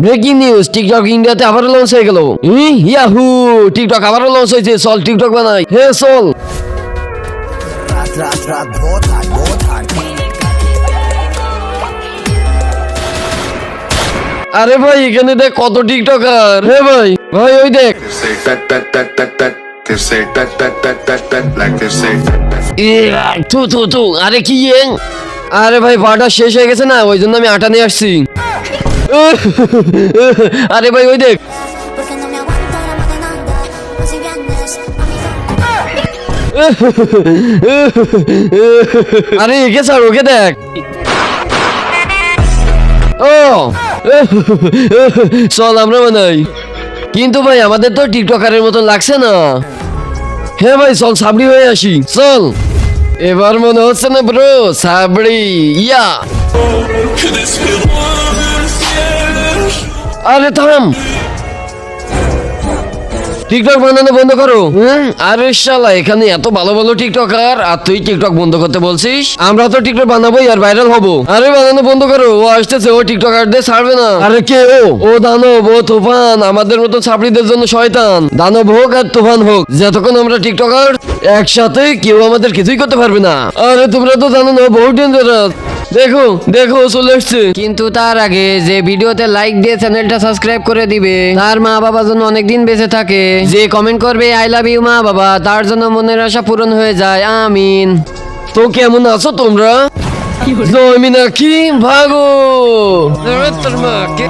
Breaking news, TikTok ইন্ডিয়াতে আবারও launch হয়ে গেল। ইয়াহু, টিকটক আবারও লঞ্চ হয়েছে। চল টিকটক বানাই। হে চল। আরে ভাই এখানে দেখ কত টিকটকার। হে ভাই ভাই ওই দেখ। আরে কি আরে ভাই ভাড়া শেষ হয়ে গেছে না, ওই জন্য আমি আটা নিয়ে আসছি। আরে ভাই ওই দেখ। আরে একে স্যার ওকে দেখ। ও চল আমরা বানাই। কিন্তু ভাই আমাদের তো টিকটকারের মতন লাগছে না। হ্যাঁ ভাই চল সাবড়ি হয়ে আসি। চল এবার মনে হচ্ছে না ব্রো সাবড়ি। ইয়া আরে থাম, টিকটক বানানো বন্ধ করো। আরে শালা এখানে এত ভালো ভালো টিকটকার আর তুই টিকটক বন্ধ করতে বলছিস? আমরা তো টিকটক বানাবোই আর ভাইরাল হবো। আরে বানানো বন্ধ করো, ও আসতেছে, ও টিকটকারদের ছাড়বে না। আরে কে ও দানব, ও তুফান, আমাদের মতো ছাপড়িদের জন্য শয়তান। দানব হোক আর তুফান হোক, যতক্ষণ আমরা টিকটকার একসাথে কেউ আমাদের কিছুই করতে পারবে না। আরে তোমরা তো জানো না, বহু ডেঞ্জারাস। দেখো দেখো চলে এসছে। কিন্তু তার আগে যে ভিডিওতে লাইক দিয়ে চ্যানেলটা সাবস্ক্রাইব করে দিবে, তার মা বাবা যেন অনেকদিন বেঁচে থাকে। যে কমেন্ট করবে আই লাভ ইউ মা বাবা, তার জন্য মনের আশা পূরণ হয়ে যায়। আমিন। তো কেমন আছো তোমরা? জয় মিনাক্ষী ভাগো। তোর মাকে